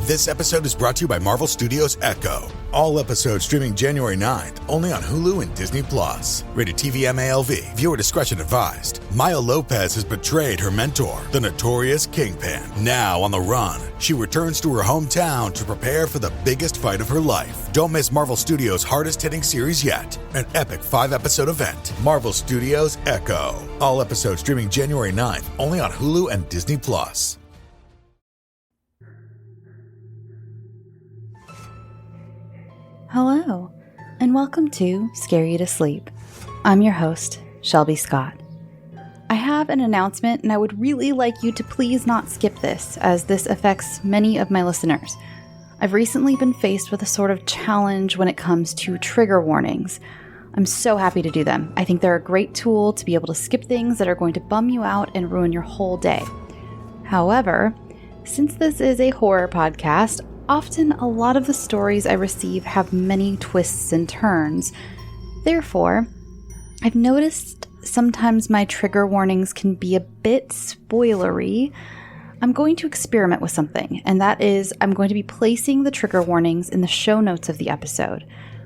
This episode is brought to you by Marvel Studios Echo. All episodes streaming January 9th, only on Hulu and Disney+. Rated TV MALV. Viewer discretion advised. Maya Lopez has betrayed her mentor, the notorious Kingpin. Now on the run, she returns to her hometown to prepare for the biggest fight of her life. Don't miss Marvel Studios' hardest-hitting series yet. An epic 5-episode event. Marvel Studios Echo. All episodes streaming January 9th, only on Hulu and Disney+. Hello, and welcome to Scare You to Sleep. I'm your host, Shelby Scott. I have an announcement, and I would really like you to please not skip this, as this affects many of my listeners. I've recently been faced with a sort of challenge when it comes to trigger warnings. I'm so happy to do them. I think they're a great tool to be able to skip things that are going to bum you out and ruin your whole day. However, since this is a horror podcast, often a lot of the stories I receive have many twists and turns. Therefore, I've noticed sometimes my trigger warnings can be a bit spoilery. I'm going to experiment with something, and that is I'm going to be placing the trigger warnings in the show notes of the episode.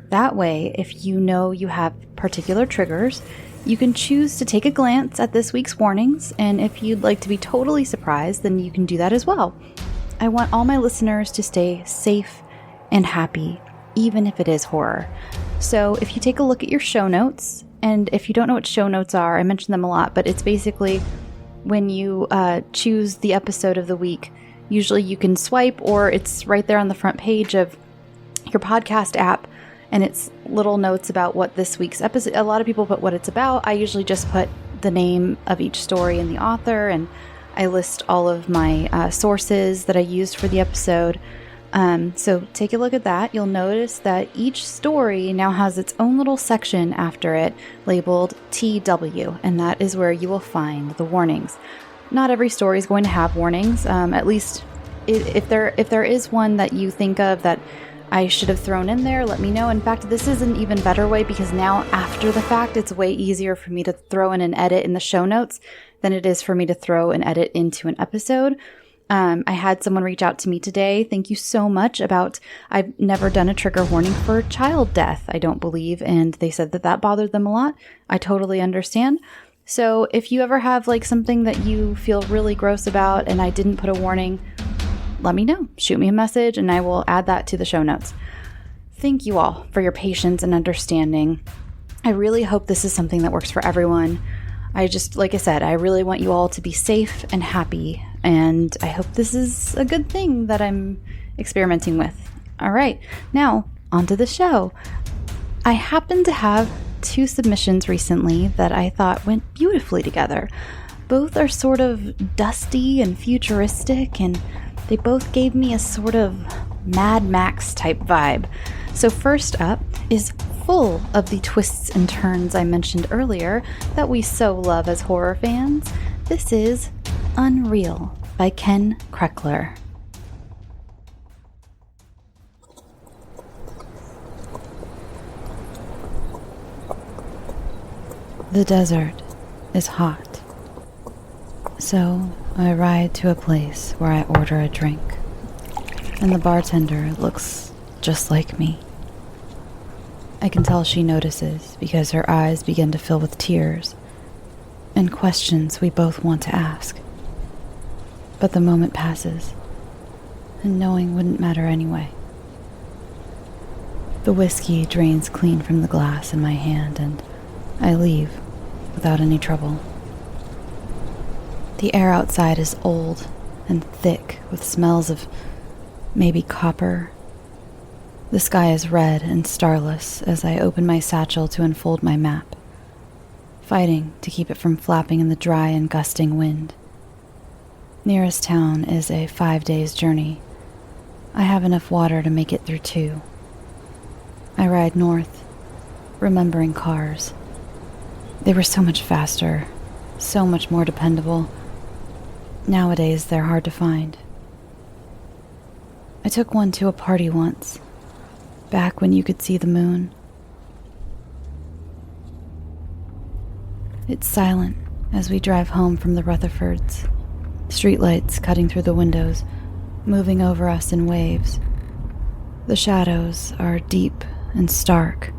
That way, if you know you have particular triggers, you can choose to take a glance at this week's warnings, and if you'd like to be totally surprised, then you can do that as well. I want all my listeners to stay safe and happy, even if it is horror. So if you take a look at your show notes, and if you don't know what show notes are, I mention them a lot, but it's basically when you choose the episode of the week, usually you can swipe or it's right there on the front page of your podcast app, and it's little notes about what this week's episode, a lot of people put what it's about. I usually just put the name of each story and the author, and I list all of my sources that I used for the episode. So take a look at that. You'll notice that each story now has its own little section after it labeled TW, and that is where you will find the warnings. Not every story is going to have warnings. At least if there is one that you think of that I should have thrown in there, let me know. In fact, this is an even better way because now after the fact, it's way easier for me to throw in an edit in the show notes than it is for me to throw an edit into an episode. I had someone reach out to me today. Thank you so much I've never done a trigger warning for child death, I don't believe. And they said that bothered them a lot. I totally understand. So if you ever have like something that you feel really gross about and I didn't put a warning, let me know. Shoot me a message and I will add that to the show notes. Thank you all for your patience and understanding. I really hope this is something that works for everyone. Like I said, I really want you all to be safe and happy, and I hope this is a good thing that I'm experimenting with. All right, now on to the show. I happen to have 2 submissions recently that I thought went beautifully together. Both are sort of dusty and futuristic, and they both gave me a sort of Mad Max type vibe. So first up is full of the twists and turns I mentioned earlier that we so love as horror fans. This is Unreal by Ken Krekeler. The desert is hot, so I ride to a place where I order a drink, and the bartender looks just like me. I can tell she notices because her eyes begin to fill with tears and questions we both want to ask. But the moment passes, and knowing wouldn't matter anyway. The whiskey drains clean from the glass in my hand, and I leave without any trouble. The air outside is old and thick with smells of maybe copper. The sky is red and starless as I open my satchel to unfold my map, fighting to keep it from flapping in the dry and gusting wind. Nearest town is a 5 days journey. I have enough water to make it through 2. I ride north, remembering cars. They were so much faster, so much more dependable. Nowadays, they're hard to find. I took one to a party once, back when you could see the moon. It's silent as we drive home from the Rutherfords, streetlights cutting through the windows, moving over us in waves. The shadows are deep and stark,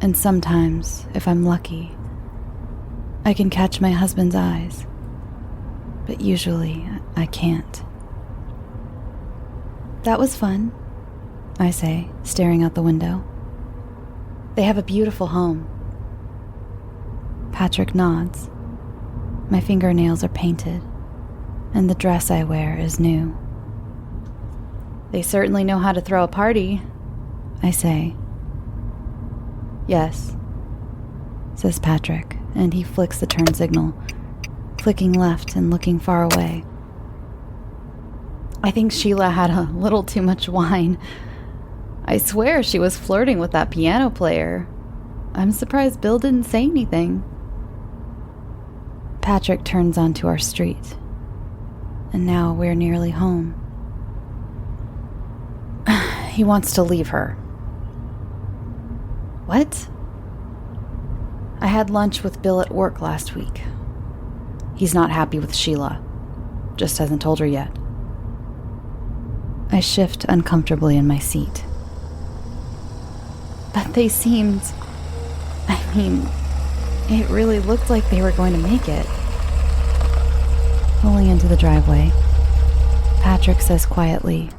and sometimes, if I'm lucky, I can catch my husband's eyes, but usually I can't. That was fun, I say, staring out the window. They have a beautiful home. Patrick nods. My fingernails are painted, and the dress I wear is new. They certainly know how to throw a party, I say. Yes, says Patrick, and he flicks the turn signal, clicking left and looking far away. I think Sheila had a little too much wine. I swear she was flirting with that piano player. I'm surprised Bill didn't say anything. Patrick turns onto our street, and now we're nearly home. He wants to leave her. What? I had lunch with Bill at work last week. He's not happy with Sheila. Just hasn't told her yet. I shift uncomfortably in my seat. But they seemed... it really looked like they were going to make it. Pulling into the driveway, Patrick says quietly,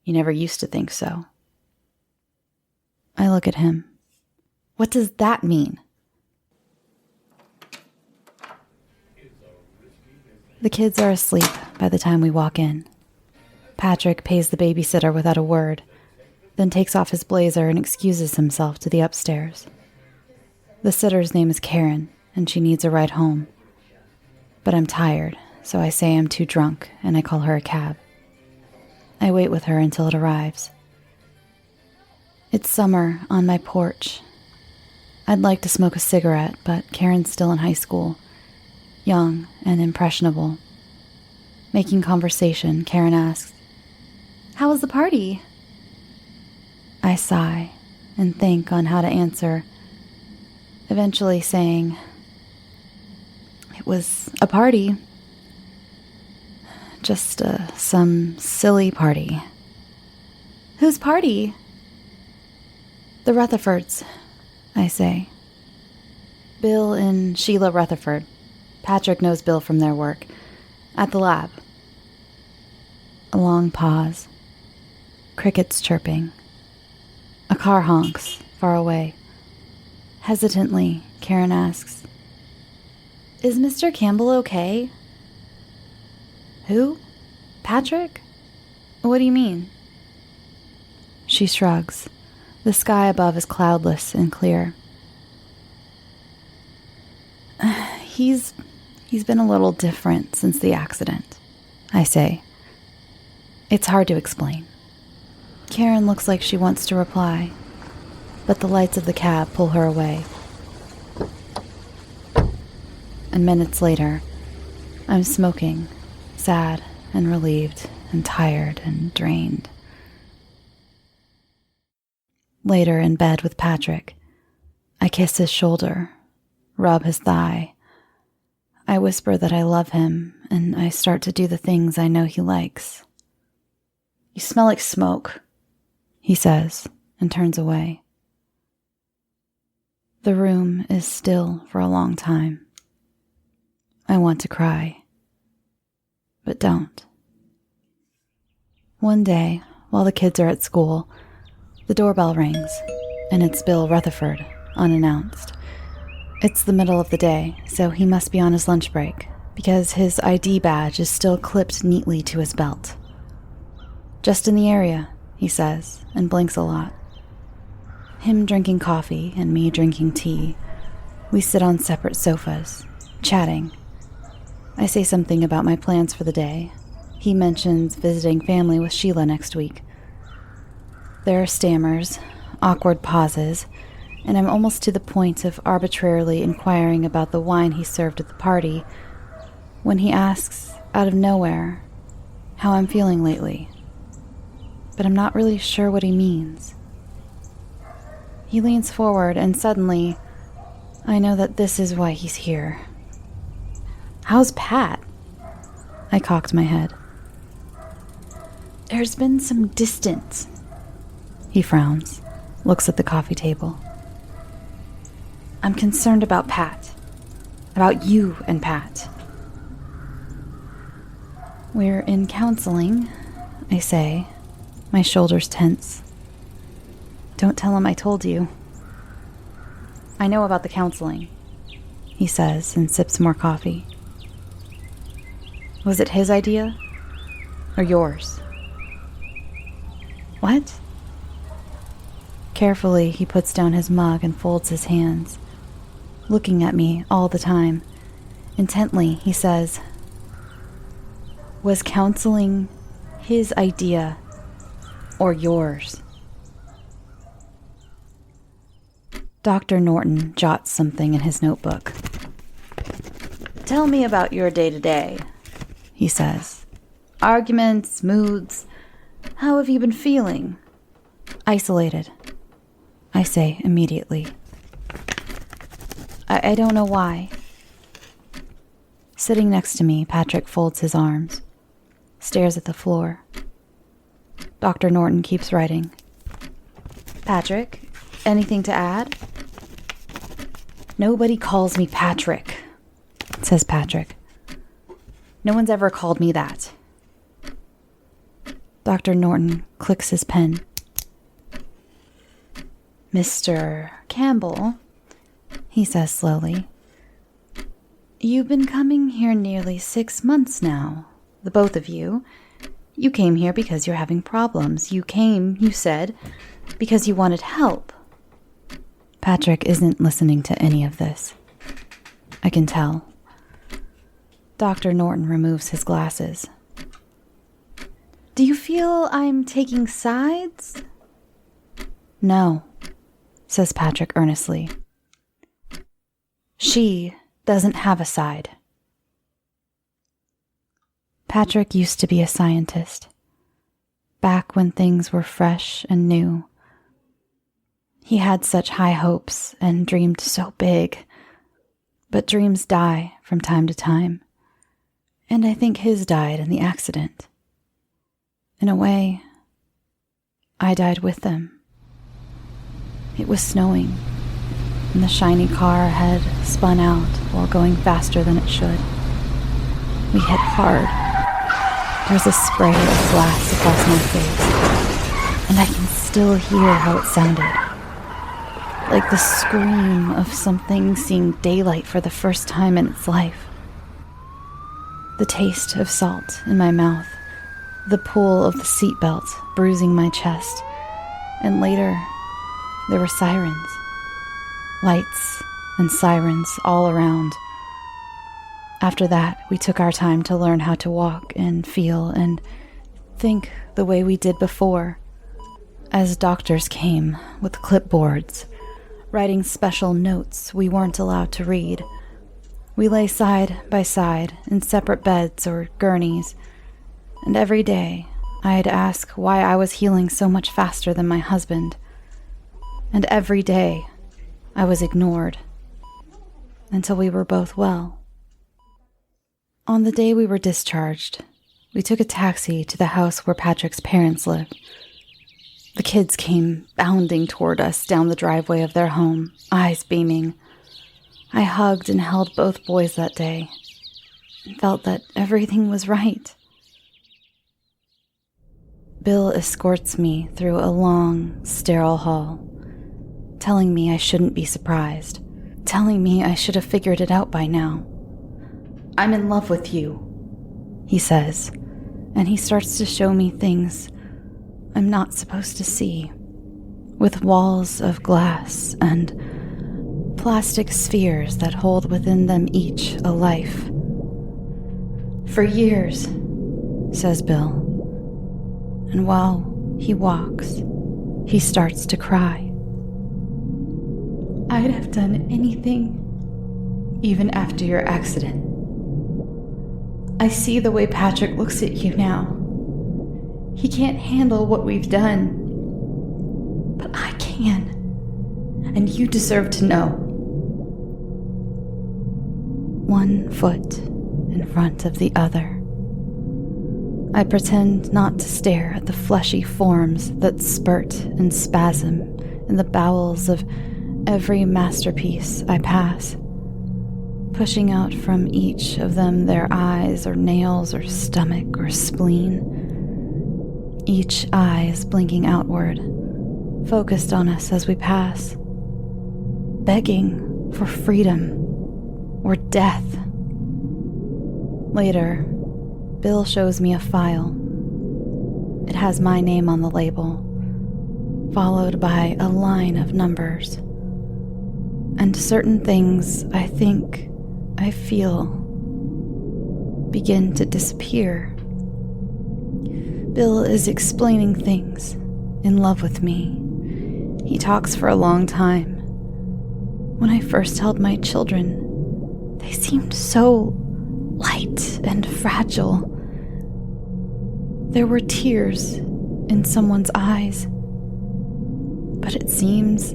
"You never used to think so." I look at him. What does that mean? The kids are asleep by the time we walk in. Patrick pays the babysitter without a word, then takes off his blazer and excuses himself to the upstairs. The sitter's name is Karen, and she needs a ride home. But I'm tired, so I say I'm too drunk, and I call her a cab. I wait with her until it arrives. It's summer on my porch. I'd like to smoke a cigarette, but Karen's still in high school, young and impressionable. Making conversation, Karen asks, "How was the party?" I sigh and think on how to answer, eventually saying, "It was a party. Just some silly party." "Whose party?" "The Rutherfords," I say. "Bill and Sheila Rutherford. Patrick knows Bill from their work. At the lab." A long pause. Crickets chirping. A car honks, far away. Hesitantly, Karen asks, "Is Mr. Campbell okay?" "Who? Patrick? What do you mean?" She shrugs. The sky above is cloudless and clear. He's been a little different since the accident, I say. It's hard to explain. Karen looks like she wants to reply, but the lights of the cab pull her away. And minutes later, I'm smoking, sad and relieved and tired and drained. Later in bed with Patrick, I kiss his shoulder, rub his thigh. I whisper that I love him, and I start to do the things I know he likes. "You smell like smoke," he says, and turns away. The room is still for a long time. I want to cry, but don't. One day, while the kids are at school, the doorbell rings, and it's Bill Rutherford, unannounced. It's the middle of the day, so he must be on his lunch break, because his ID badge is still clipped neatly to his belt. "Just in the area," he says, and blinks a lot. Him drinking coffee and me drinking tea. We sit on separate sofas, chatting. I say something about my plans for the day. He mentions visiting family with Sheila next week. There are stammers, awkward pauses, and I'm almost to the point of arbitrarily inquiring about the wine he served at the party when he asks, out of nowhere, how I'm feeling lately. But I'm not really sure what he means. He leans forward, and suddenly, I know that this is why he's here. "How's Pat?" I cocked my head. There's been some distance. He frowns, looks at the coffee table. I'm concerned about Pat. About you and Pat. We're in counseling, I say, my shoulders tense. Don't tell him I told you. I know about the counseling, he says and sips more coffee. Was it his idea? Or yours? What? Carefully, he puts down his mug and folds his hands, looking at me all the time. Intently, he says, was counseling his idea or yours? Dr. Norton jots something in his notebook. Tell me about your day-to-day, he says. Arguments, moods. How have you been feeling? Isolated, I say immediately. I don't know why. Sitting next to me, Patrick folds his arms, stares at the floor. Dr. Norton keeps writing. Patrick, anything to add? Nobody calls me Patrick, says Patrick. No one's ever called me that. Dr. Norton clicks his pen. Mr. Campbell, he says slowly, you've been coming here nearly 6 months now, the both of you. You came here because you're having problems. You came, you said, because you wanted help. Patrick isn't listening to any of this. I can tell. Dr. Norton removes his glasses. Do you feel I'm taking sides? No, says Patrick earnestly. She doesn't have a side. Patrick used to be a scientist, back when things were fresh and new. He had such high hopes and dreamed so big, but dreams die from time to time, and I think his died in the accident. In a way, I died with them. It was snowing, and the shiny car ahead spun out while going faster than it should. We hit hard. There's a spray of glass across my face, and I can still hear how it sounded. Like the scream of something seeing daylight for the first time in its life. The taste of salt in my mouth, the pull of the seatbelt bruising my chest, and later there were sirens. Lights and sirens all around. After that, we took our time to learn how to walk and feel and think the way we did before. As doctors came with clipboards, writing special notes we weren't allowed to read. We lay side by side in separate beds or gurneys, and every day I'd ask why I was healing so much faster than my husband. And every day I was ignored, until we were both well. On the day we were discharged, we took a taxi to the house where Patrick's parents lived. The kids came bounding toward us down the driveway of their home, eyes beaming. I hugged and held both boys that day, and felt that everything was right. Bill escorts me through a long, sterile hall, telling me I shouldn't be surprised, telling me I should have figured it out by now. I'm in love with you, he says, and he starts to show me things I'm not supposed to see, with walls of glass and plastic spheres that hold within them each a life. For years, says Bill, and while he walks, he starts to cry. I'd have done anything, even after your accident. I see the way Patrick looks at you now. He can't handle what we've done. But I can. And you deserve to know. One foot in front of the other. I pretend not to stare at the fleshy forms that spurt and spasm in the bowels of every masterpiece I pass, pushing out from each of them their eyes or nails or stomach or spleen. Each eye is blinking outward, focused on us as we pass, begging for freedom or death. Later, Bill shows me a file. It has my name on the label, followed by a line of numbers. And certain things I think, I feel, begin to disappear. Bill is explaining things, in love with me. He talks for a long time. When I first held my children, they seemed so light and fragile. There were tears in someone's eyes, but it seems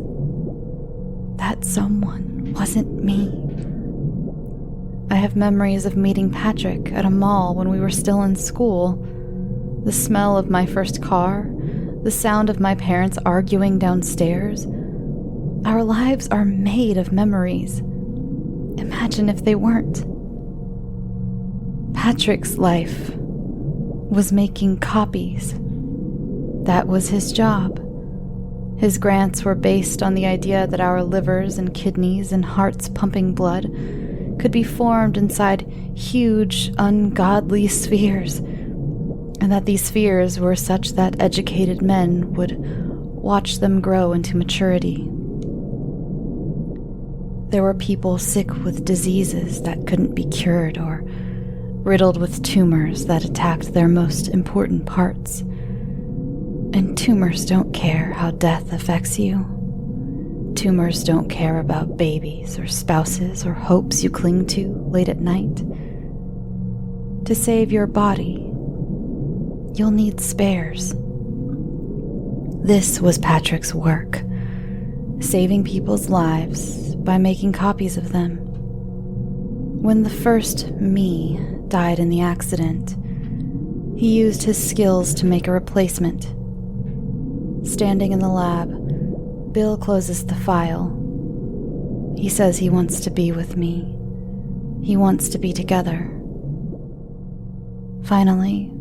that someone wasn't me. I have memories of meeting Patrick at a mall when we were still in school. The smell of my first car, the sound of my parents arguing downstairs. Our lives are made of memories. Imagine if they weren't. Patrick's life was making copies. That was his job. His grants were based on the idea that our livers and kidneys and hearts pumping blood could be formed inside huge, ungodly spheres, and that these spheres were such that educated men would watch them grow into maturity. There were people sick with diseases that couldn't be cured or riddled with tumors that attacked their most important parts. And tumors don't care how death affects you. Tumors don't care about babies or spouses or hopes you cling to late at night. To save your body, you'll need spares. This was Patrick's work, saving people's lives by making copies of them. When the first me died in the accident, he used his skills to make a replacement. Standing in the lab, Bill closes the file. He says he wants to be with me. He wants to be together. Finally,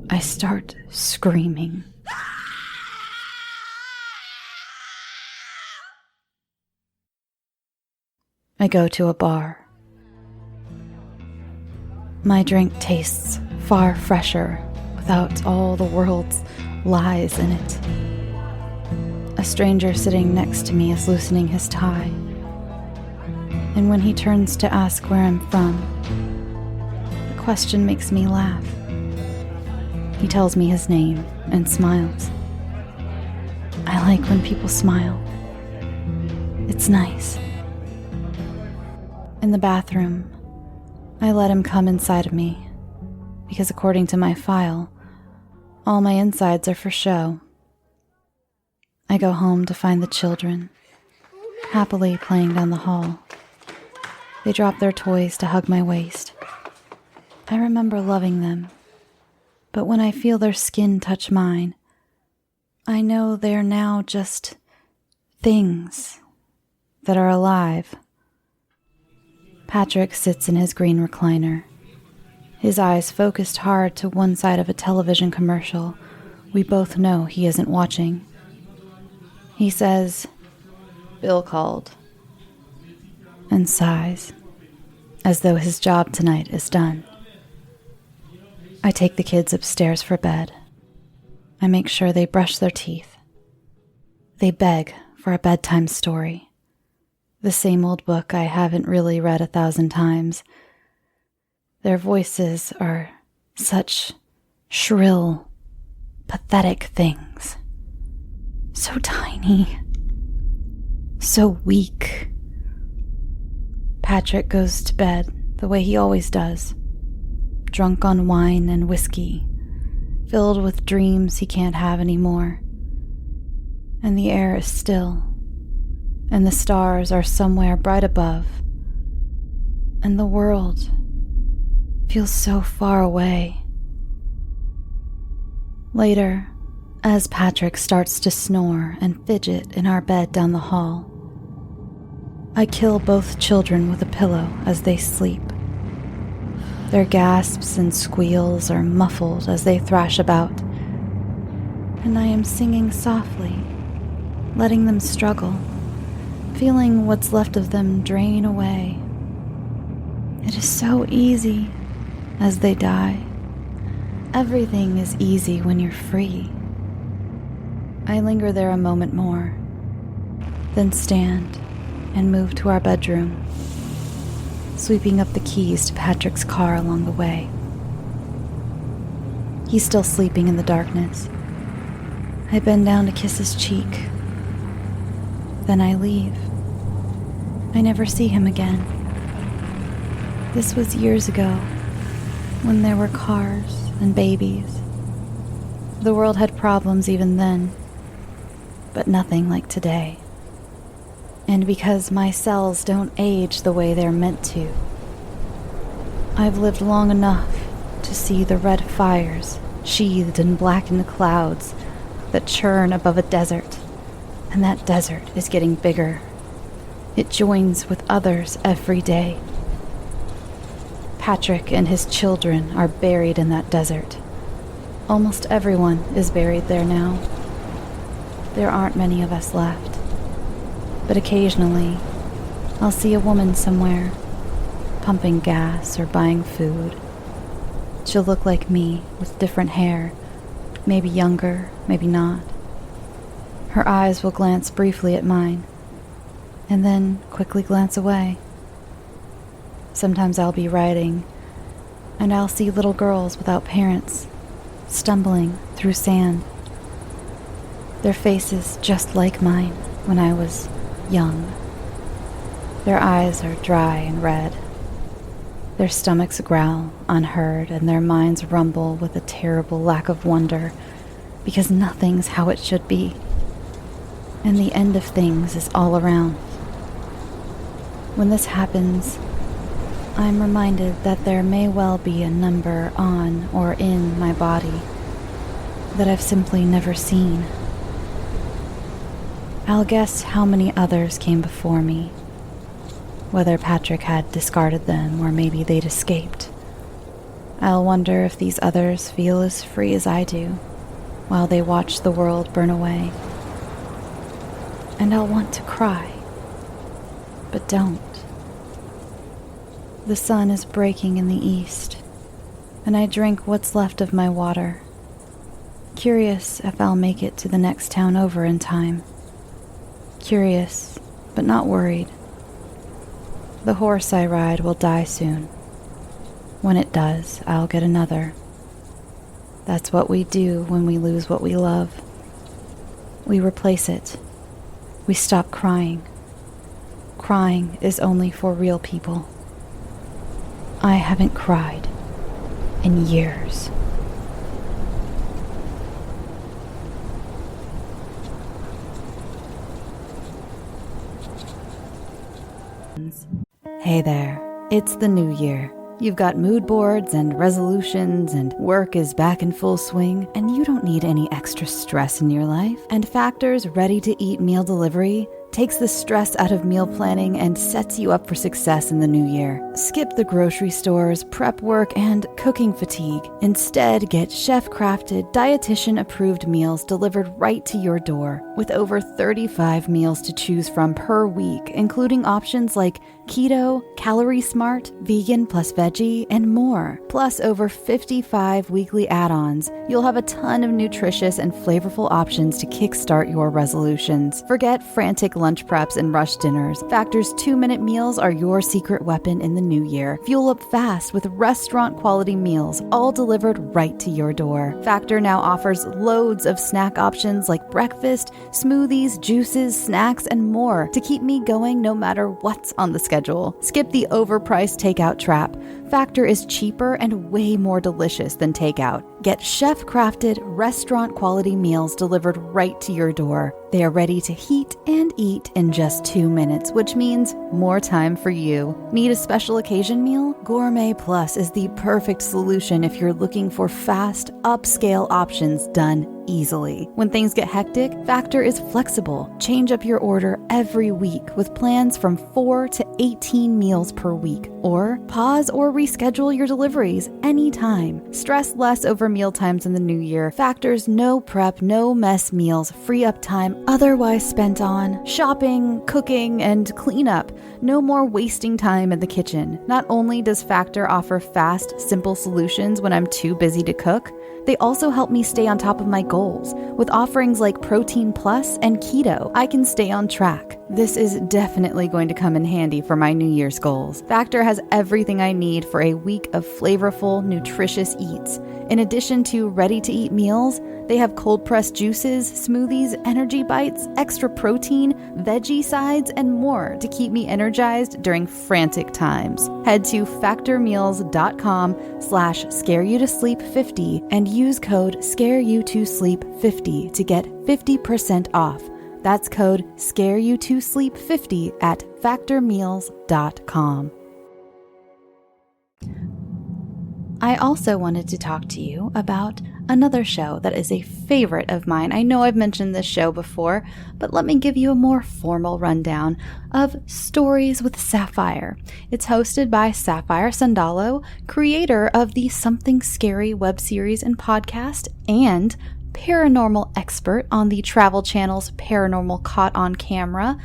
I start screaming. I go to a bar. My drink tastes far fresher without all the world's lies in it. A stranger sitting next to me is loosening his tie, and when he turns to ask where I'm from, the question makes me laugh. He tells me his name and smiles. I like when people smile. It's nice. In the bathroom, I let him come inside of me, because according to my file, all my insides are for show. I go home to find the children, happily playing down the hall. They drop their toys to hug my waist. I remember loving them, but when I feel their skin touch mine, I know they're now just things that are alive. Patrick sits in his green recliner, his eyes focused hard to one side of a television commercial we both know he isn't watching. He says, "Bill called," and sighs, as though his job tonight is done. I take the kids upstairs for bed. I make sure they brush their teeth. They beg for a bedtime story. The same old book I haven't really read 1,000 times. Their voices are such shrill, pathetic things. So tiny. So weak. Patrick goes to bed the way he always does. Drunk on wine and whiskey, filled with dreams he can't have anymore. And the air is still, and the stars are somewhere bright above, and the world feels so far away. Later, as Patrick starts to snore and fidget in our bed down the hall, I kill both children with a pillow as they sleep. Their gasps and squeals are muffled as they thrash about, and I am singing softly, letting them struggle, feeling what's left of them drain away. It is so easy as they die. Everything is easy when you're free. I linger there a moment more, then stand and move to our bedroom, sweeping up the keys to Patrick's car along the way. He's still sleeping in the darkness. I bend down to kiss his cheek. Then I leave. I never see him again. This was years ago, when there were cars and babies. The world had problems even then, but nothing like today. And because my cells don't age the way they're meant to, I've lived long enough to see the red fires sheathed in blackened clouds that churn above a desert, and that desert is getting bigger. It joins with others every day. Patrick and his children are buried in that desert. Almost everyone is buried there now. There aren't many of us left. But occasionally, I'll see a woman somewhere, pumping gas or buying food. She'll look like me, with different hair, maybe younger, maybe not. Her eyes will glance briefly at mine, and then quickly glance away. Sometimes I'll be riding, and I'll see little girls without parents, stumbling through sand. Their faces just like mine when I was young. Their eyes are dry and red. Their stomachs growl unheard, and their minds rumble with a terrible lack of wonder, because nothing's how it should be, and the end of things is all around. When this happens, I'm reminded that there may well be a number on or in my body that I've simply never seen. I'll guess how many others came before me, whether Patrick had discarded them or maybe they'd escaped. I'll wonder if these others feel as free as I do while they watch the world burn away. And I'll want to cry, but don't. The sun is breaking in the east, and I drink what's left of my water, curious if I'll make it to the next town over in time. Curious, but not worried. The horse I ride will die soon. When it does, I'll get another. That's what we do when we lose what we love. We replace it. We stop crying. Crying is only for real people. I haven't cried in years. Hey there, it's the new year. You've got mood boards and resolutions, and work is back in full swing, and you don't need any extra stress in your life. And Factor's ready-to-eat meal delivery takes the stress out of meal planning and sets you up for success in the new year. Skip the grocery stores, prep work, and cooking fatigue. Instead, get chef-crafted, dietitian-approved meals delivered right to your door, with over 35 meals to choose from per week, including options like keto, calorie smart, vegan plus veggie, and more. Plus over 55 weekly add-ons. You'll have a ton of nutritious and flavorful options to kickstart your resolutions. Forget frantic lunch preps and rush dinners. Factor's 2-minute meals are your secret weapon in the new year. Fuel up fast with restaurant-quality meals, all delivered right to your door. Factor now offers loads of snack options like breakfast, smoothies, juices, snacks, and more to keep me going no matter what's on the schedule. Skip the overpriced takeout trap. Factor is cheaper and way more delicious than takeout. Get chef-crafted, restaurant-quality meals delivered right to your door. They are ready to heat and eat in just 2 minutes, which means more time for you. Need a special occasion meal? Gourmet Plus is the perfect solution if you're looking for fast, upscale options done easily. When things get hectic, Factor is flexible. Change up your order every week with plans from 4 to 18 meals per week. Or pause or reschedule your deliveries anytime. Stress less over meal times in the new year. Factor's no prep, no mess meals free up time otherwise spent on shopping, cooking, and cleanup. No more wasting time in the kitchen. Not only does Factor offer fast, simple solutions when I'm too busy to cook, they also help me stay on top of my goals. With offerings like Protein Plus and Keto, I can stay on track. This is definitely going to come in handy for my New Year's goals. Factor has everything I need for a week of flavorful, nutritious eats. In addition to ready-to-eat meals, they have cold-pressed juices, smoothies, energy bites, extra protein, veggie sides, and more to keep me energized during frantic times. Head to factormeals.com/scareyoutosleep50 and use code ScareYouToSleep50 to get 50% off. That's code ScareYouToSleep50 at factormeals.com. I also wanted to talk to you about another show that is a favorite of mine. I know I've mentioned this show before, but let me give you a more formal rundown of Stories with Sapphire. It's hosted by Sapphire Sandalo, creator of the Something Scary web series and podcast, and paranormal expert on the Travel Channel's Paranormal Caught on Camera.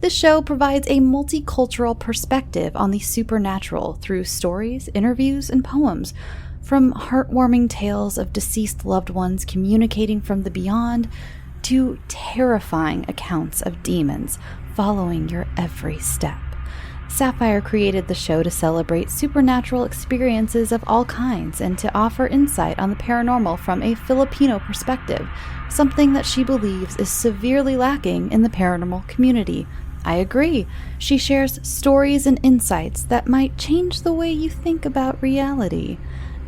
This show provides a multicultural perspective on the supernatural through stories, interviews, and poems, from heartwarming tales of deceased loved ones communicating from the beyond to terrifying accounts of demons following your every step. Sapphire created the show to celebrate supernatural experiences of all kinds and to offer insight on the paranormal from a Filipino perspective, something that she believes is severely lacking in the paranormal community. I agree. She shares stories and insights that might change the way you think about reality.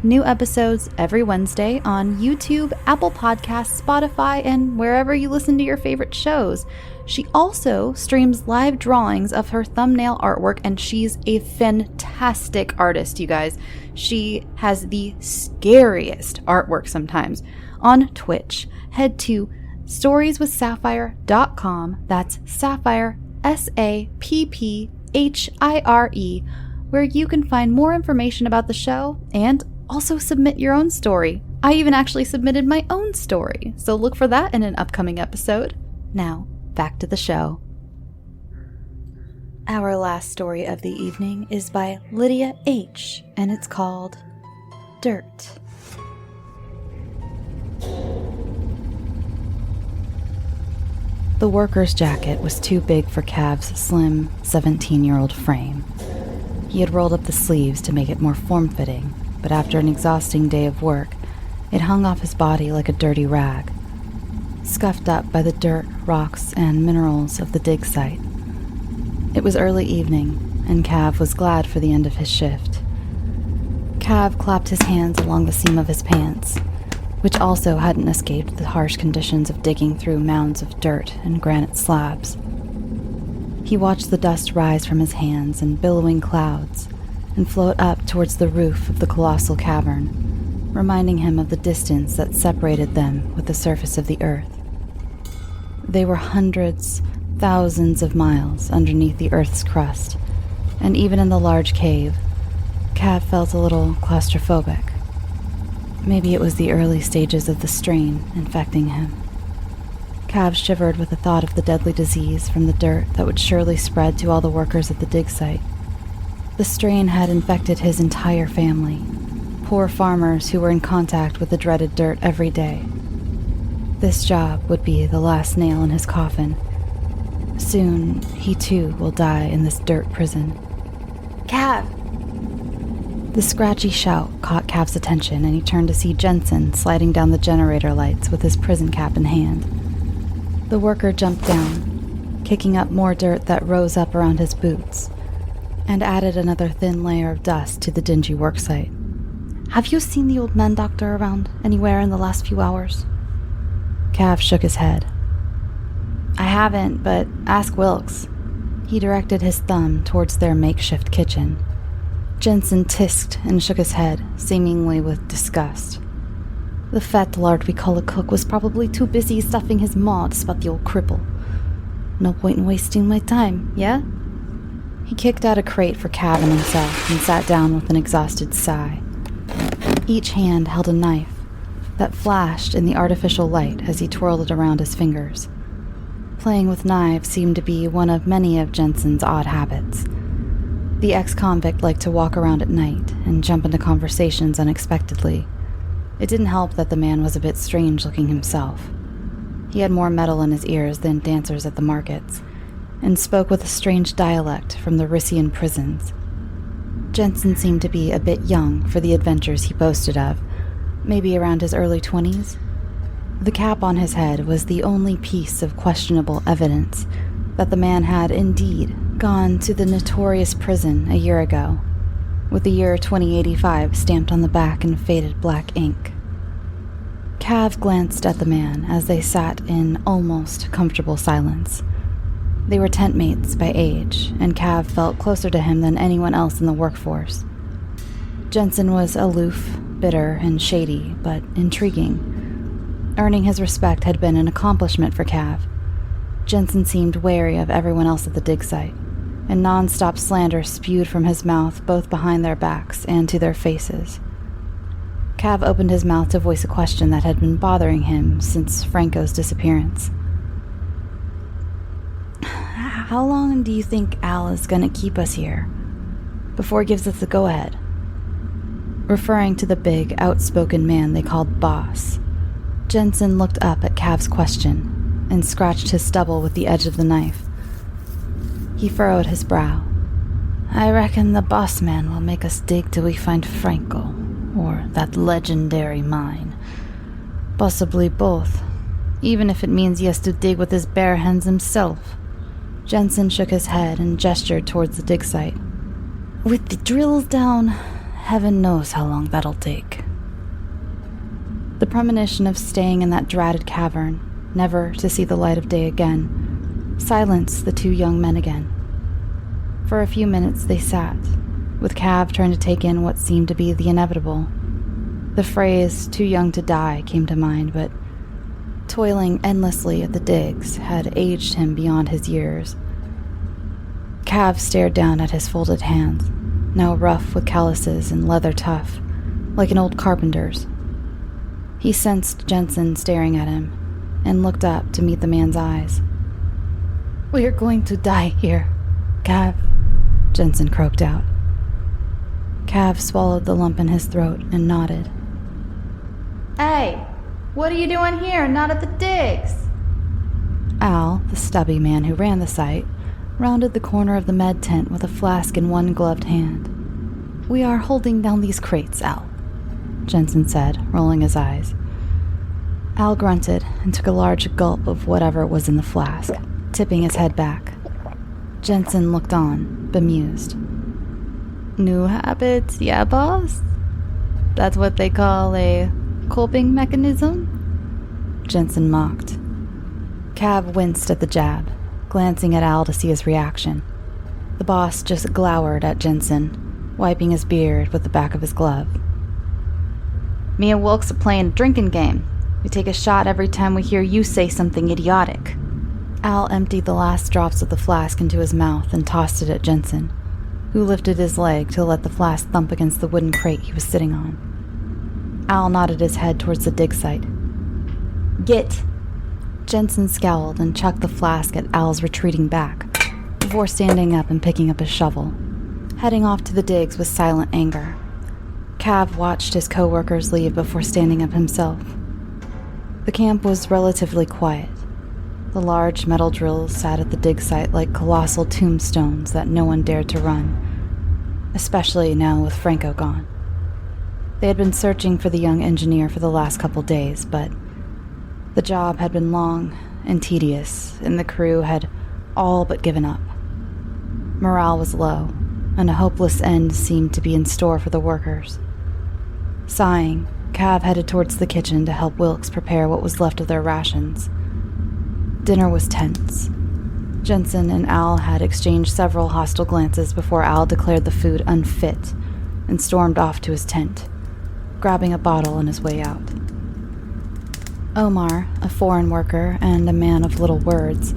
New episodes every Wednesday on YouTube, Apple Podcasts, Spotify, and wherever you listen to your favorite shows. She also streams live drawings of her thumbnail artwork, and she's a fantastic artist, you guys. She has the scariest artwork sometimes. On Twitch, head to storieswithsapphire.com. That's Sapphire, SAPPHIRE, where you can find more information about the show and also submit your own story. I even actually submitted my own story, so look for that in an upcoming episode. Now, back to the show. Our last story of the evening is by Lidiya H, and it's called Dirt. The worker's jacket was too big for Cav's slim, 17-year-old frame. He had rolled up the sleeves to make it more form-fitting, but after an exhausting day of work, it hung off his body like a dirty rag, scuffed up by the dirt, rocks, and minerals of the dig site. It was early evening, and Cav was glad for the end of his shift. Cav clapped his hands along the seam of his pants, which also hadn't escaped the harsh conditions of digging through mounds of dirt and granite slabs. He watched the dust rise from his hands in billowing clouds and float up towards the roof of the colossal cavern, reminding him of the distance that separated them with the surface of the earth. They were hundreds, thousands of miles underneath the earth's crust, and even in the large cave, Cav felt a little claustrophobic. Maybe it was the early stages of the strain infecting him. Cav shivered with the thought of the deadly disease from the dirt that would surely spread to all the workers at the dig site. The strain had infected his entire family, poor farmers who were in contact with the dreaded dirt every day. This job would be the last nail in his coffin. Soon, he too will die in this dirt prison. Cav! The scratchy shout caught Cav's attention, and he turned to see Jensen sliding down the generator lights with his prison cap in hand. The worker jumped down, kicking up more dirt that rose up around his boots, and added another thin layer of dust to the dingy worksite. "Have you seen the old man doctor around anywhere in the last few hours?" Cav shook his head. "I haven't, but ask Wilkes." He directed his thumb towards their makeshift kitchen. Jensen tisked and shook his head, seemingly with disgust. "The fat lard we call a cook was probably too busy stuffing his maw to spot the old cripple. No point in wasting my time, yeah?" He kicked out a crate for Cav and himself and sat down with an exhausted sigh. Each hand held a knife that flashed in the artificial light as he twirled it around his fingers. Playing with knives seemed to be one of many of Jensen's odd habits. The ex-convict liked to walk around at night and jump into conversations unexpectedly. It didn't help that the man was a bit strange-looking himself. He had more metal in his ears than dancers at the markets, and spoke with a strange dialect from the Rissian prisons. Jensen seemed to be a bit young for the adventures he boasted of, maybe around his early 20s. The cap on his head was the only piece of questionable evidence that the man had indeed gone to the notorious prison a year ago, with the year 2085 stamped on the back in faded black ink. Cav glanced at the man as they sat in almost comfortable silence. They were tent mates by age, and Cav felt closer to him than anyone else in the workforce. Jensen was aloof, bitter, and shady, but intriguing. Earning his respect had been an accomplishment for Cav. Jensen seemed wary of everyone else at the dig site, and non-stop slander spewed from his mouth both behind their backs and to their faces. Cav opened his mouth to voice a question that had been bothering him since Franco's disappearance. "How long do you think Al is going to keep us here before he gives us the go-ahead?" Referring to the big, outspoken man they called Boss, Jensen looked up at Cav's question and scratched his stubble with the edge of the knife. He furrowed his brow. "I reckon the boss man will make us dig till we find Franco, or that legendary mine. Possibly both, even if it means he has to dig with his bare hands himself." Jensen shook his head and gestured towards the dig site. "With the drills down, heaven knows how long that'll take." The premonition of staying in that dreaded cavern, never to see the light of day again, silenced the two young men again. For a few minutes they sat, with Cav trying to take in what seemed to be the inevitable. The phrase, "too young to die," came to mind, but toiling endlessly at the digs had aged him beyond his years. Cav stared down at his folded hands, now rough with calluses and leather tough, like an old carpenter's. He sensed Jensen staring at him, and looked up to meet the man's eyes. "We're going to die here, Cav," Jensen croaked out. Cav swallowed the lump in his throat and nodded. "Hey, what are you doing here, not at the digs?" Al, the stubby man who ran the site, rounded the corner of the med tent with a flask in one gloved hand. "We are holding down these crates, Al," Jensen said, rolling his eyes. Al grunted and took a large gulp of whatever was in the flask, tipping his head back. Jensen looked on, bemused. "New habits, yeah, boss? That's what they call a coping mechanism?" Jensen mocked. Cav winced at the jab, glancing at Al to see his reaction. The boss just glowered at Jensen, wiping his beard with the back of his glove. "Me and Wilkes are playing a drinking game. We take a shot every time we hear you say something idiotic." Al emptied the last drops of the flask into his mouth and tossed it at Jensen, who lifted his leg to let the flask thump against the wooden crate he was sitting on. Al nodded his head towards the dig site. "Get!" Jensen scowled and chucked the flask at Al's retreating back, before standing up and picking up his shovel. Heading off to the digs with silent anger. Cav watched his co-workers leave before standing up himself. The camp was relatively quiet. The large metal drills sat at the dig site like colossal tombstones that no one dared to run, especially now with Franco gone. They had been searching for the young engineer for the last couple days, but the job had been long and tedious, and the crew had all but given up. Morale was low, and a hopeless end seemed to be in store for the workers. Sighing, Cav headed towards the kitchen to help Wilkes prepare what was left of their rations. Dinner was tense. Jensen and Al had exchanged several hostile glances before Al declared the food unfit and stormed off to his tent, grabbing a bottle on his way out. Omar, a foreign worker and a man of little words,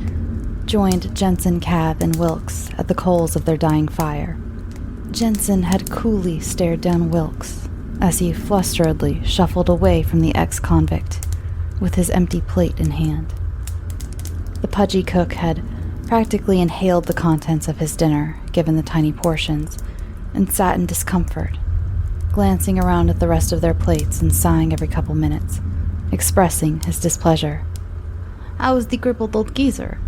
joined Jensen, Cav, and Wilkes at the coals of their dying fire. Jensen had coolly stared down Wilkes as he flusteredly shuffled away from the ex-convict with his empty plate in hand. The pudgy cook had practically inhaled the contents of his dinner, given the tiny portions, and sat in discomfort, glancing around at the rest of their plates and sighing every couple minutes, expressing his displeasure. "How's the crippled old geezer?"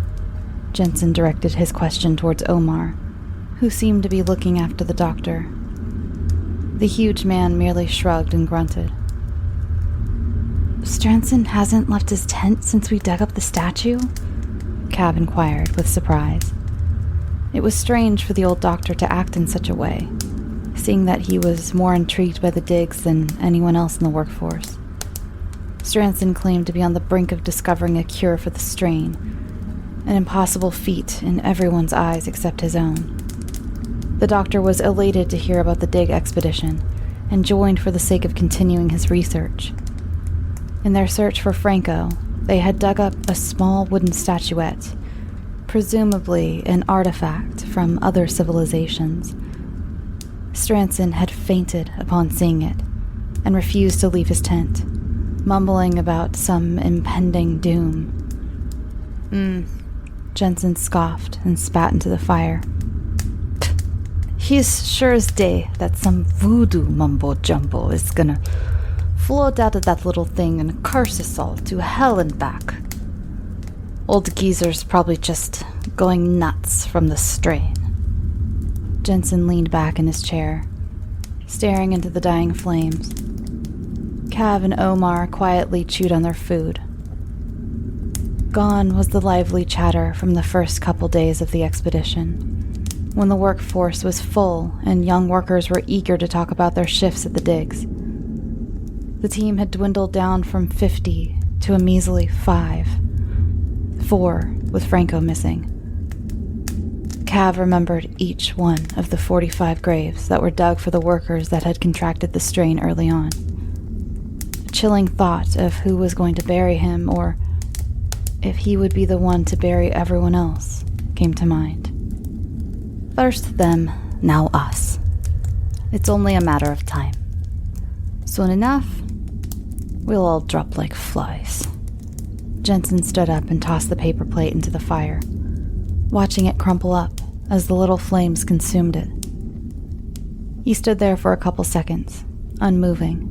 Jensen directed his question towards Omar, who seemed to be looking after the doctor. The huge man merely shrugged and grunted. "Stranson hasn't left his tent since we dug up the statue?" Cav inquired with surprise. It was strange for the old doctor to act in such a way, seeing that he was more intrigued by the digs than anyone else in the workforce. Stranson claimed to be on the brink of discovering a cure for the strain, an impossible feat in everyone's eyes except his own. The doctor was elated to hear about the dig expedition and joined for the sake of continuing his research. In their search for Franco, they had dug up a small wooden statuette, presumably an artifact from other civilizations. Stranson had fainted upon seeing it and refused to leave his tent, mumbling about some impending doom. Jensen scoffed and spat into the fire. "He's sure as day that some voodoo mumbo-jumbo is gonna float out of that little thing and curse us all to hell and back. Old geezer's probably just going nuts from the strain." Jensen leaned back in his chair, staring into the dying flames. Cav and Omar quietly chewed on their food. Gone was the lively chatter from the first couple days of the expedition, when the workforce was full and young workers were eager to talk about their shifts at the digs. The team had dwindled down from 50 to a measly 5, 4 with Franco missing. Cav remembered each one of the 45 graves that were dug for the workers that had contracted the strain early on. A chilling thought of who was going to bury him, or if he would be the one to bury everyone else, came to mind. First them, now us. It's only a matter of time. Soon enough, we'll all drop like flies. Jensen stood up and tossed the paper plate into the fire, watching it crumple up as the little flames consumed it. He stood there for a couple seconds, unmoving,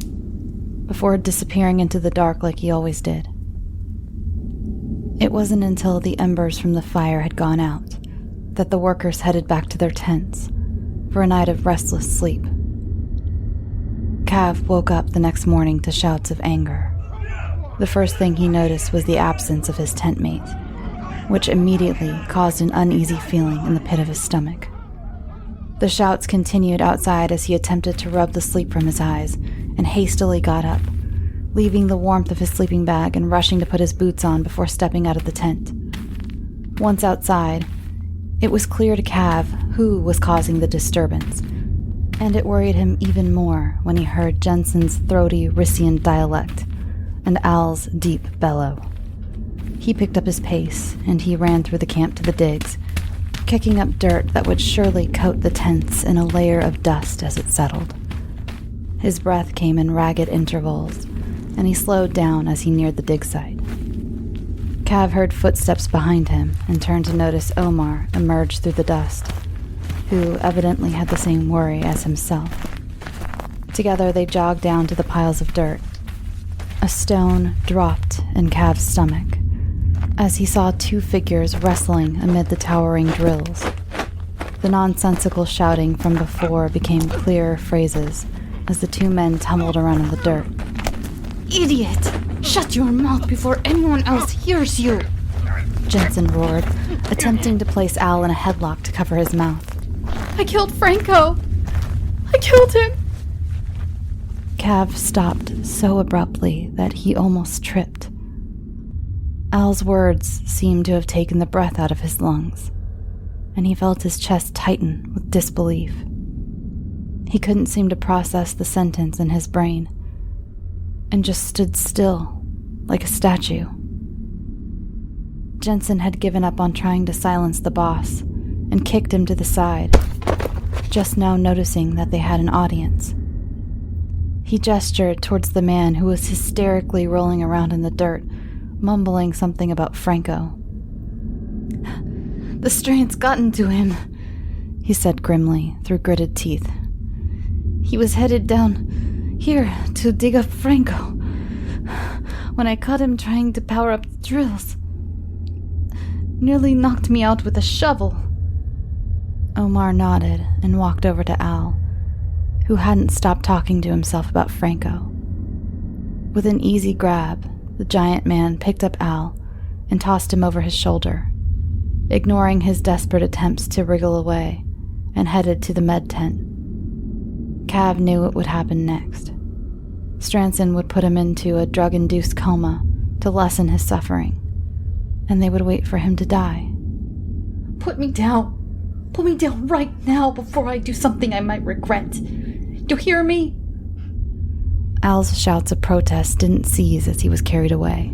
before disappearing into the dark like he always did. It wasn't until the embers from the fire had gone out that the workers headed back to their tents for a night of restless sleep. Cav woke up the next morning to shouts of anger. The first thing he noticed was the absence of his tent mate, which immediately caused an uneasy feeling in the pit of his stomach. The shouts continued outside as he attempted to rub the sleep from his eyes and hastily got up, leaving the warmth of his sleeping bag and rushing to put his boots on before stepping out of the tent. Once outside, it was clear to Cav who was causing the disturbance, and it worried him even more when he heard Jensen's throaty Rissian dialect and Al's deep bellow. He picked up his pace, and he ran through the camp to the digs, kicking up dirt that would surely coat the tents in a layer of dust as it settled. His breath came in ragged intervals, and he slowed down as he neared the dig site. Cav heard footsteps behind him and turned to notice Omar emerge through the dust, who evidently had the same worry as himself. Together they jogged down to the piles of dirt. A stone dropped in Cav's stomach as he saw 2 figures wrestling amid the towering drills. The nonsensical shouting from before became clearer phrases as the 2 men tumbled around in the dirt. "Idiot! Shut your mouth before anyone else hears you!" Jensen roared, attempting to place Al in a headlock to cover his mouth. I killed Franco! I killed him! Cav stopped so abruptly that he almost tripped. Al's words seemed to have taken the breath out of his lungs, and he felt his chest tighten with disbelief. He couldn't seem to process the sentence in his brain, and just stood still, like a statue. Jensen had given up on trying to silence the boss and kicked him to the side, just now noticing that they had an audience. He gestured towards the man who was hysterically rolling around in the dirt, mumbling something about Franco. The strain's gotten to him, he said grimly through gritted teeth. He was headed down here to dig up Franco when I caught him trying to power up the drills. Nearly knocked me out with a shovel. Omar nodded and walked over to Al, who hadn't stopped talking to himself about Franco. With an easy grab, the giant man picked up Al and tossed him over his shoulder, ignoring his desperate attempts to wriggle away, and headed to the med tent. Cav knew what would happen next. Stranson would put him into a drug-induced coma to lessen his suffering, and they would wait for him to die. Put me down! Put me down right now before I do something I might regret. You hear me? Al's shouts of protest didn't cease as he was carried away.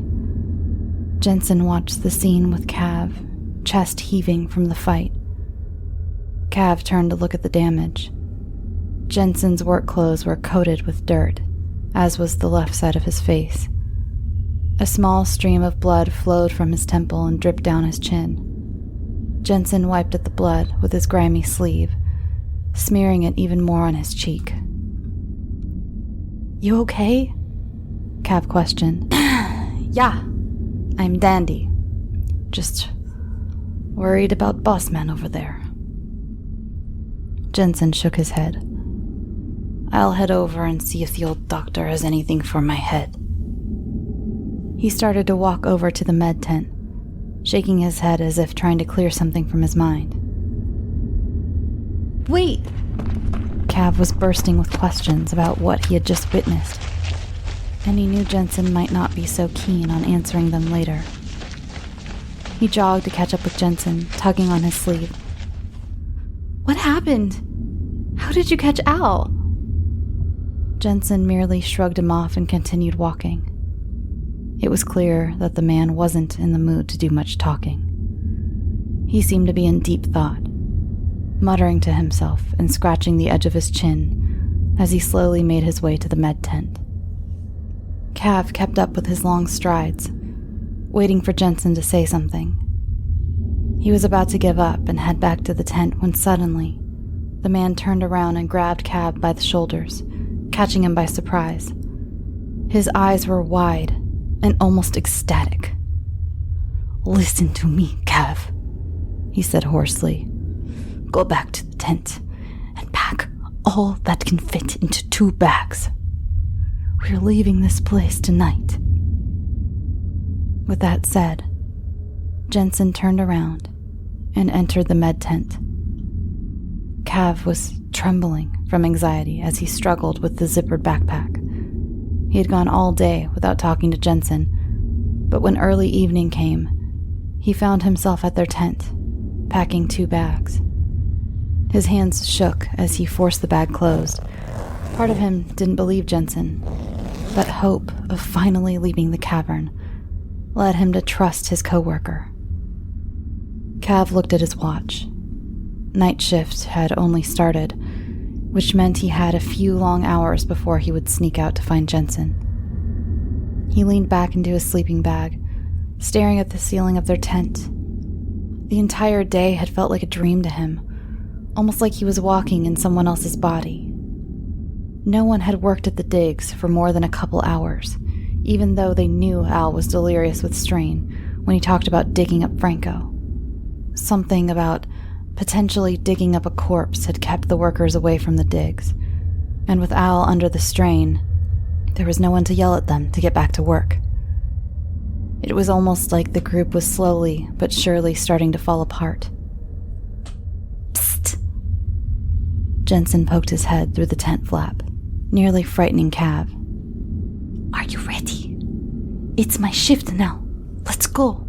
Jensen watched the scene with Cav, chest heaving from the fight. Cav turned to look at the damage. Jensen's work clothes were coated with dirt, as was the left side of his face. A small stream of blood flowed from his temple and dripped down his chin. Jensen wiped at the blood with his grimy sleeve, smearing it even more on his cheek. You okay? Cav questioned. Yeah, I'm dandy. Just worried about boss man over there. Jensen shook his head. I'll head over and see if the old doctor has anything for my head. He started to walk over to the med tent, shaking his head as if trying to clear something from his mind. Wait! Cav was bursting with questions about what he had just witnessed, and he knew Jensen might not be so keen on answering them later. He jogged to catch up with Jensen, tugging on his sleeve. What happened? How did you catch Al? Jensen merely shrugged him off and continued walking. It was clear that the man wasn't in the mood to do much talking. He seemed to be in deep thought, muttering to himself and scratching the edge of his chin as he slowly made his way to the med tent. Cav kept up with his long strides, waiting for Jensen to say something. He was about to give up and head back to the tent when suddenly, the man turned around and grabbed Cav by the shoulders, catching him by surprise. His eyes were wide and almost ecstatic. Listen to me, Cav, he said hoarsely. Go back to the tent and pack all that can fit into 2 bags. We're leaving this place tonight. With that said, Jensen turned around and entered the med tent. Cav was trembling from anxiety as he struggled with the zippered backpack. He had gone all day without talking to Jensen, but when early evening came, he found himself at their tent, packing 2 bags. His hands shook as he forced the bag closed. Part of him didn't believe Jensen, but hope of finally leaving the cavern led him to trust his coworker. Cav looked at his watch. Night shift had only started, which meant he had a few long hours before he would sneak out to find Jensen. He leaned back into his sleeping bag, staring at the ceiling of their tent. The entire day had felt like a dream to him, almost like he was walking in someone else's body. No one had worked at the digs for more than a couple hours, even though they knew Al was delirious with strain when he talked about digging up Franco. Something about potentially digging up a corpse had kept the workers away from the digs, and with Al under the strain, there was no one to yell at them to get back to work. It was almost like the group was slowly but surely starting to fall apart. Psst! Jensen poked his head through the tent flap, nearly frightening Cav. Are you ready? It's my shift now. Let's go.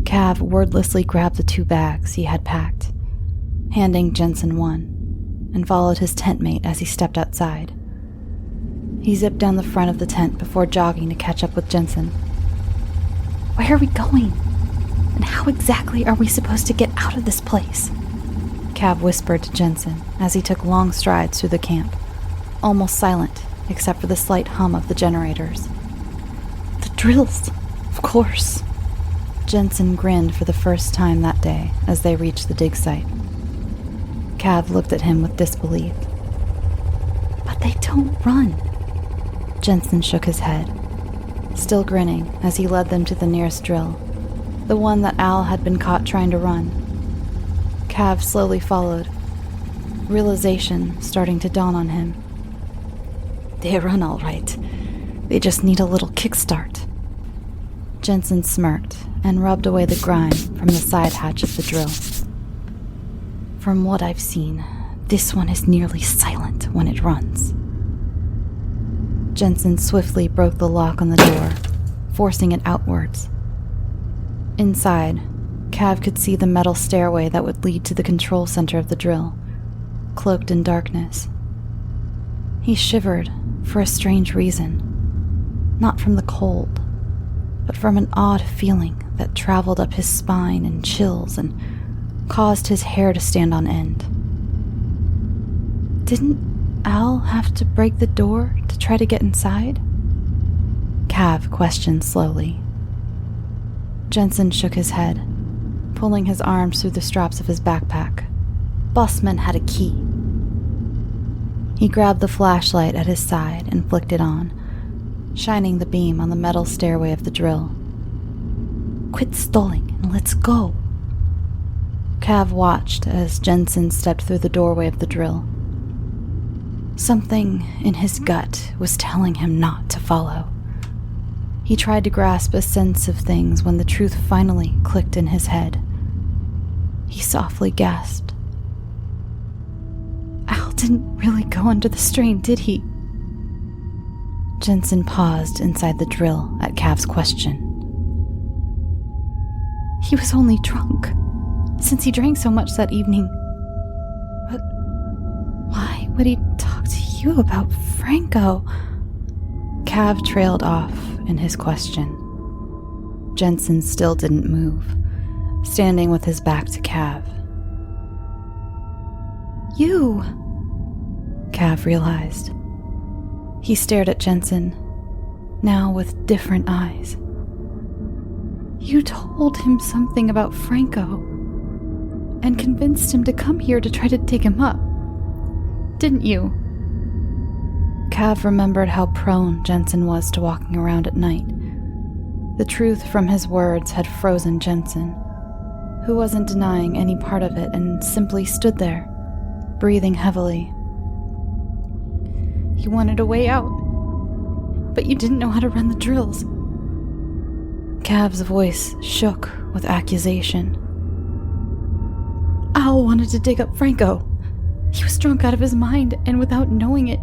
Cav wordlessly grabbed the 2 bags he had packed, handing Jensen one, and followed his tent mate as he stepped outside. He zipped down the front of the tent before jogging to catch up with Jensen. Where are we going? And how exactly are we supposed to get out of this place? Cav whispered to Jensen as he took long strides through the camp, almost silent except for the slight hum of the generators. The drills, of course. Jensen grinned for the first time that day as they reached the dig site. Cav looked at him with disbelief. But they don't run. Jensen shook his head, still grinning as he led them to the nearest drill, the one that Al had been caught trying to run. Cav slowly followed, realization starting to dawn on him. They run all right. They just need a little kickstart. Jensen smirked and rubbed away the grime from the side hatch of the drill. From what I've seen, this one is nearly silent when it runs. Jensen swiftly broke the lock on the door, forcing it outwards. Inside, Cav could see the metal stairway that would lead to the control center of the drill, cloaked in darkness. He shivered for a strange reason, not from the cold, but from an odd feeling that traveled up his spine in chills and caused his hair to stand on end. Didn't Al have to break the door to try to get inside? Cav questioned slowly. Jensen shook his head, pulling his arms through the straps of his backpack. Bossman had a key. He grabbed the flashlight at his side and flicked it on, shining the beam on the metal stairway of the drill. Quit stalling and let's go. Cav watched as Jensen stepped through the doorway of the drill. Something in his gut was telling him not to follow. He tried to grasp a sense of things when the truth finally clicked in his head. He softly gasped. Al didn't really go under the strain, did he? Jensen paused inside the drill at Cav's question. He was only drunk, since he drank so much that evening. But why would he talk to you about Franco? Cav trailed off in his question. Jensen still didn't move, standing with his back to Cav. You! Cav realized. He stared at Jensen, now with different eyes. You told him something about Franco, and convinced him to come here to try to dig him up, didn't you? Cav remembered how prone Jensen was to walking around at night. The truth from his words had frozen Jensen, who wasn't denying any part of it and simply stood there, breathing heavily. You wanted a way out, but you didn't know how to run the drills. Cav's voice shook with accusation. Al wanted to dig up Franco. He was drunk out of his mind, and without knowing it,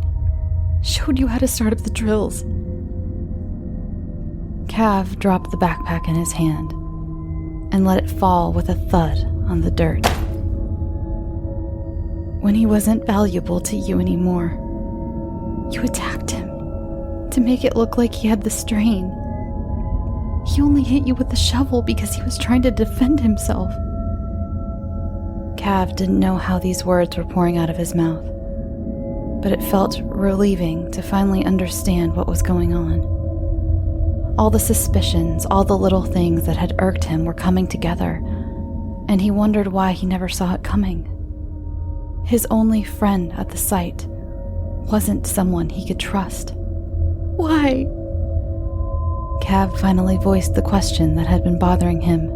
showed you how to start up the drills. Cav dropped the backpack in his hand and let it fall with a thud on the dirt. When he wasn't valuable to you anymore, you attacked him to make it look like he had the strain. He only hit you with the shovel because he was trying to defend himself. Cav didn't know how these words were pouring out of his mouth, but it felt relieving to finally understand what was going on. All the suspicions, all the little things that had irked him were coming together, and he wondered why he never saw it coming. His only friend at the site wasn't someone he could trust. Why? Cav finally voiced the question that had been bothering him.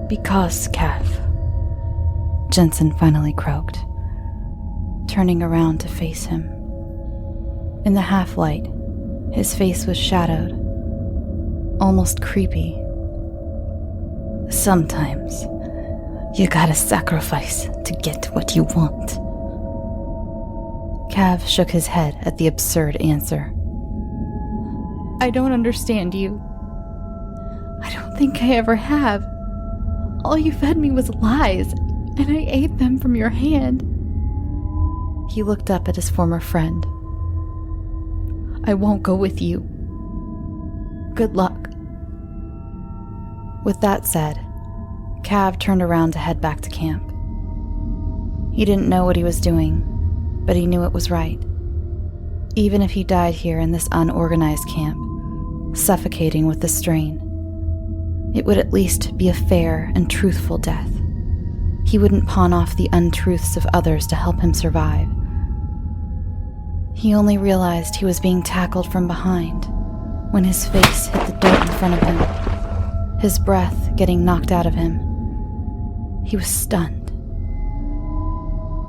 Because, Cav, Jensen finally croaked, turning around to face him. In the half-light, his face was shadowed, almost creepy. Sometimes, You gotta sacrifice to get what you want. Cav shook his head at the absurd answer. I don't understand you. I don't think I ever have. All you fed me was lies, and I ate them from your hand. He looked up at his former friend. I won't go with you. Good luck. With that said, Cav turned around to head back to camp. He didn't know what he was doing, but he knew it was right. Even if he died here in this unorganized camp, suffocating with the strain, it would at least be a fair and truthful death. He wouldn't pawn off the untruths of others to help him survive. He only realized he was being tackled from behind when his face hit the dirt in front of him, his breath getting knocked out of him. He was stunned.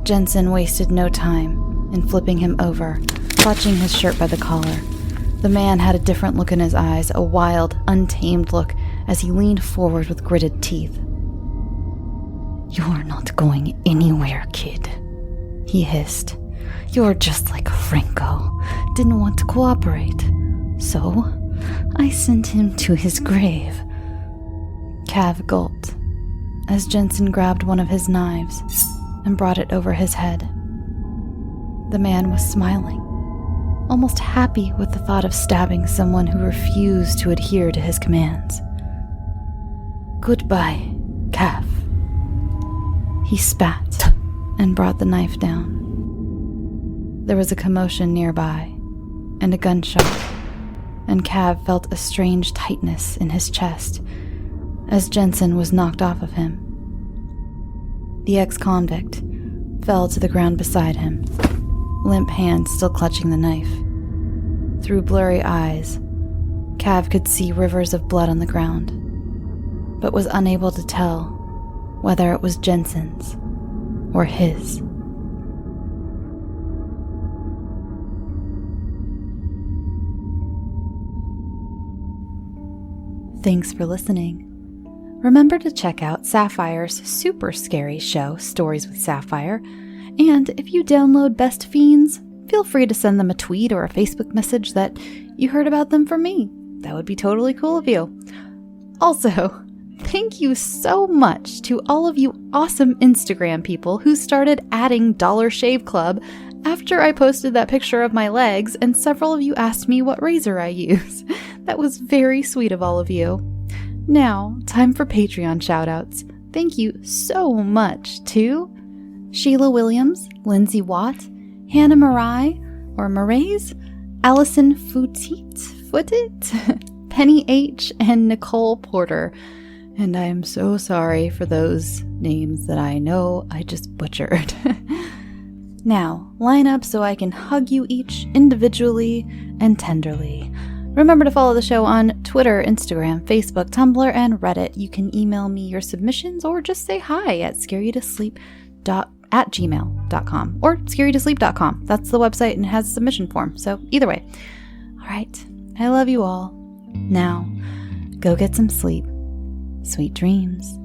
Jensen wasted no time in flipping him over, clutching his shirt by the collar. The man had a different look in his eyes, a wild, untamed look, as he leaned forward with gritted teeth. You're not going anywhere, kid, he hissed. You're just like Franco. Didn't want to cooperate. So, I sent him to his grave. Cav gulped as Jensen grabbed one of his knives and brought it over his head. The man was smiling, almost happy with the thought of stabbing someone who refused to adhere to his commands. Goodbye, Cav. He spat and brought the knife down. There was a commotion nearby, and a gunshot, and Cav felt a strange tightness in his chest as Jensen was knocked off of him. The ex-convict fell to the ground beside him, limp hands still clutching the knife. Through blurry eyes, Cav could see rivers of blood on the ground, but was unable to tell whether it was Jensen's or his. Thanks for listening. Remember to check out Sapphire's super scary show, Stories with Sapphire, and if you download Best Fiends, feel free to send them a tweet or a Facebook message that you heard about them from me. That would be totally cool of you. Also, thank you so much to all of you awesome Instagram people who started adding Dollar Shave Club after I posted that picture of my legs, and several of you asked me what razor I use. That was very sweet of all of you. Now, time for Patreon shoutouts. Thank you so much to Sheila Williams, Lindsay Watt, Hannah Marai, or Marays, Allison Footit, Penny H, and Nicole Porter. And I am so sorry for those names that I know I just butchered. Now, line up so I can hug you each individually and tenderly. Remember to follow the show on Twitter, Instagram, Facebook, Tumblr, and Reddit. You can email me your submissions or just say hi at scarytosleep@gmail.com or scarytosleep.com. That's the website and it has a submission form. So either way. All right. I love you all. Now, go get some sleep. Sweet dreams.